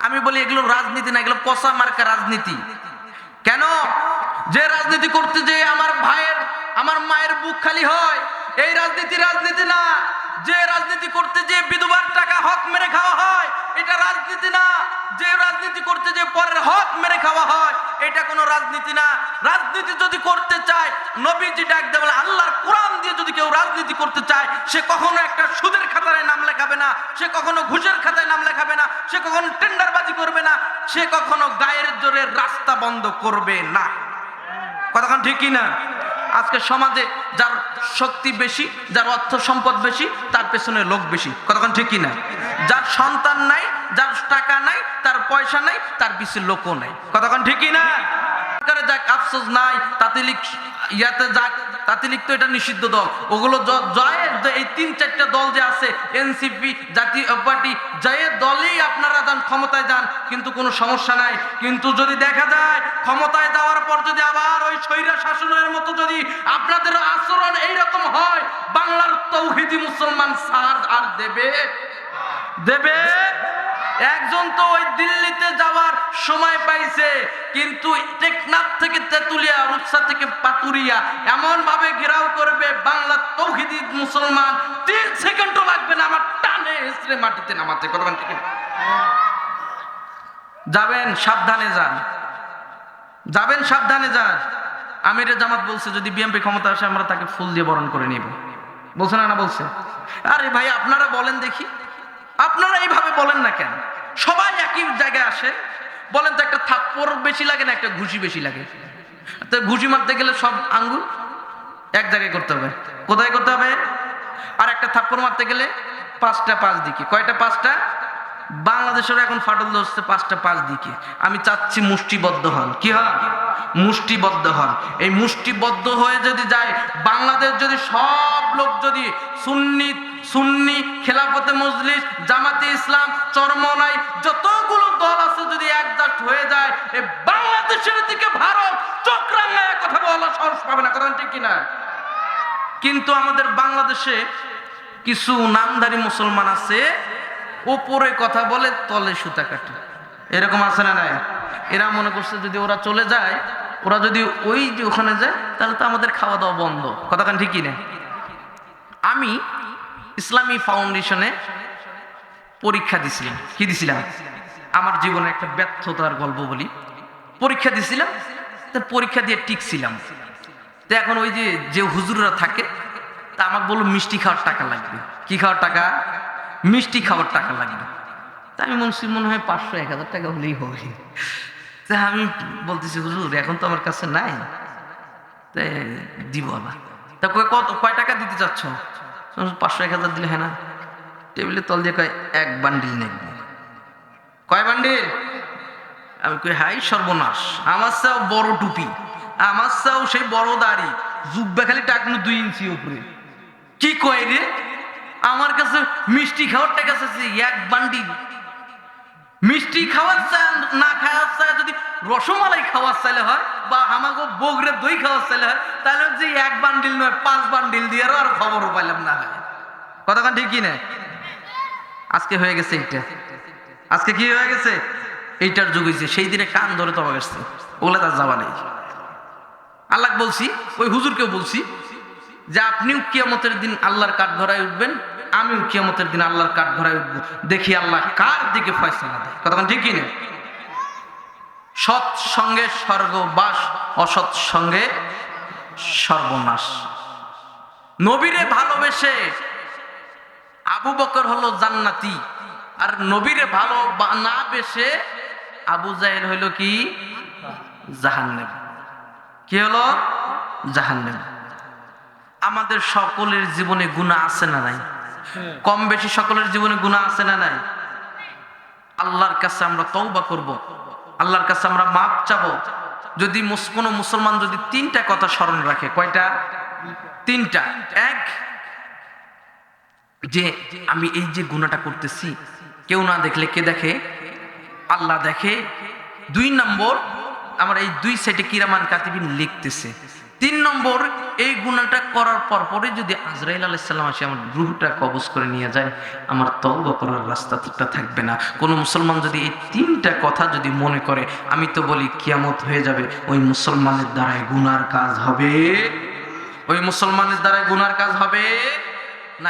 আমি বলি এগুলো রাজনীতি না, এগুলো পচা মার্কা রাজনীতি। কেন? যে রাজনীতি করতে যে আমার ভাইয়ের আমার মায়ের বুক খালি হয়, এই রাজনীতি না। যে রাজনীতি করতে যে বিধবার টাকা হক মেরে খাওয়া হয়, এটা রাজনীতি না। যে রাজনীতি করতে যে পরের হক মেরে খাওয়া হয়, এটা কোনো রাজনীতি না। রাজনীতি যদি করতে চায়, নবীজি ডাক দেয় বলে আল্লাহর কোরআন দিয়ে যদি কেউ রাজনীতি করতে চায়, সে কখনো একটা সুদের খাতায় নাম লেখাবে না, সে কখনো ঘুষের খাতায় নাম লেখাবে না, সে কখনো টেন্ডারবাজি করবে না, সে কখনো গায়ের জোরে রাস্তা বন্ধ করবে না। কতক্ষণ ঠিক কি না? আজকে সমাজে যার শক্তি বেশি, যার অর্থ সম্পদ বেশি, তার পেছনে লোক বেশি। কতক্ষণ ঠিক কি না? যার সন্তান নাই, যার টাকা নাই, তার পয়সা নাই, তার পিছনে লোকও নাই। কতক্ষণ ঠিক কি না? যাক আফসোস নাই, তাতিলিক ইয়াতে যাক, তাতিলিক তো এটা নিষিদ্ধ দল। ওগুলো জয় এই ৩-৪টা দল যে আছে, এনসিপি, জাতীয় পার্টি, জয় দলেই আপনারা যান, ক্ষমতায় যান, কিন্তু কোনো সমস্যা নাই। কিন্তু যদি দেখা যায় ক্ষমতায় যাওয়ার পর যদি আবার ওই স্বৈরা শাসনের মতো যদি আপনাদের আচরণ এইরকম হয়, বাংলার তৌহিদি মুসলমান সার আর দেবে? একজন তো ওই দিল্লিতে যাওয়ার সময় পাইছে, কিন্তু টেকনাফ থেকে তেতুলিয়া, রূপসা থেকে পাতুরিয়া এমন ভাবে ঘেরাও করবে, বাংলা তৌহিদি মুসলমান ৩ সেকেন্ডও লাগবে না আমার টানে হেসড়ে মাটিতে নামাতে। কতক্ষণ ঠিক যাবেন? সাবধানে যান, যাবেন সাবধানে যান। আমিরে জামাত বলছে যদি বিএনপি ক্ষমতা আসে আমরা তাকে ফুল দিয়ে বরণ করে নিব। বলছে না? বলছে। আরে ভাই আপনারা বলেন দেখি, আপনারা এইভাবে বলেন না কেন? সবাই একই জায়গায় আসে, বলেন তো একটা থাপ্পড় বেশি লাগে না একটা ঘুষি বেশি লাগে? তো ঘুষি মারতে গেলে সব আঙ্গুল এক জায়গায় করতে হবে। কোথায় করতে হবে? আর একটা থাপ্পড় মারতে গেলে 5টা 5 দিকে। কয়টা? 5টা। বাংলাদেশের এখন ফাটল ধরছে 5টা 5 দিকে। আমি চাচ্ছি মুষ্টিবদ্ধ হন। কি হন? মুষ্টিবদ্ধ হন। এই মুষ্টিবদ্ধ হয়ে যদি যায়, বাংলাদেশ যদি সব লোক যদি সুন্নি, খেলাফতে মজলিস, জামাতে ইসলাম, চরমনাই যতগুলো দল আছে যদি একজাট হয়ে যায়, এই বাংলাদেশের দিকে ভারত চোখ রাঙায় কথা বলা সাহস পাবে না। কথা ঠিক কিনা? কিন্তু আমাদের বাংলাদেশে কিছু নামধারী মুসলমান আছে, ওপরে কথা বলে তলে সুতা কাটে। এরকম আছে না নাই? এরা মনে করছে যদি ওরা চলে যায়, ওরা যদি ওই যে ওখানে যায়, তাহলে তো আমাদের খাওয়া দাওয়া বন্ধ। কথাখান ঠিকই না? আমি ইসলামী ফাউন্ডেশনে পরীক্ষা দিছিলাম। কি দিছিলাম? আমার জীবনে একটা ব্যর্থতার গল্প বলি। পরীক্ষা দিছিলাম, পরীক্ষা দিয়ে টিকছিলাম। তো এখন ওই যে হুজুররা থাকে, তা আমাকে বললো মিষ্টি খাওয়ার টাকা লাগবে। কি খাওয়ার টাকা? মিষ্টি খাওয়ার টাকা লাগবে। তা আমি মনে হয় 500-1000 টাকা হলেই হবে। তা আমি বলতেছি হুজুর এখন তো আমার কাছে নাই, দিব না। তা কয় টাকা দিতে চাচ্ছ? 500-1000 দিলে হয় না? টেবিলের তল দিয়ে কয় 1 বান্ডিল নেব। কয় বান্ডিল? আমি কই হাই সর্বনাশ, আমার চাও বড় টুপি, আমার চাও সেই বড় দাড়ি, জুব্বা খালি টাকনো 2 ইঞ্চি উপরে। কি কয় রে? আমার কাছে মিষ্টি খাওয়ার টাকা আছে 1 বান্ডিল। মিষ্টি খাওয়ার চায় না, খাওয়ার চায় যদি রসমালাই খাওয়ার চাইলে হয়, বা আমাকে বগরে দই খাওয়ার চাইলে হয়, তাহলে যে 1 বান্ডিল নয় 5 বান্ডিল দিয়ে আর খবরও পাইলাম না। কতক্ষণ ঠিক কি না? আজকে হয়ে গেছে এইটা। আজকে কি হয়ে গেছে? এইটার যুগ হয়েছে। সেই দিনে কান ধরে তবা গেছে, ওগুলো তার যাওয়া নেই। আল্লাহ বলছি, ওই হুজুরকেও বলছি যে আপনিও কিয়ামতের দিন আল্লাহর কাঠ ধরায় উঠবেন, আমিও কিয়ামতের দিন আল্লাহর কাঠ ধরায় উঠবো। দেখি আল্লাহ কার দিকে ফয়সালা দেয়। কতক্ষণ ঠিক কিনা? সৎ সঙ্গে স্বর্গবাস, অসৎ সঙ্গে সর্বনাশ। নবীরে ভালোবেসে আবু বকর হলো জান্নাতি, আর নবীরে ভালো না বেসে আবু জাহেল হইল কি? জাহান্নামী। কি হলো? জাহান্নামী। আমাদের সকলের জীবনে গুনাহ আছে না নাই? কম বেশি সকলের জীবনে গুনাহ আছে না নাই? আল্লাহর কাছে আমরা তওবা করব, আল্লাহর কাছে আমরা মাপ চাবো। যদি কোনো মুসলমান যদি 3টা কথা স্মরণ রাখে। কয়টা? 3টা। 1, যে আমি এই যে গুনাহটা করতেছি, কেউ না দেখলে কে দেখে? আল্লাহ দেখে। 2 নম্বর, আমার এই 2 সাইডে কিরামান কাতিবিন লিখতেছে। তিন নম্বর, এই গুনাহটা করার পরে যদি আজরাইল আলাইহিস সালাম আসে আমার রূহটা কবজ করে নিয়ে যায়, আমার তওবা করার রাস্তাটা থাকবে না। কোন মুসলমান যদি এই তিনটা কথা যদি মনে করে, আমি তো বলি কিয়ামত হয়ে যাবে, ওই মুসলমানের দ্বারাই গুনার কাজ হবে, ওই মুসলমানের দ্বারাই গুনার কাজ হবে না।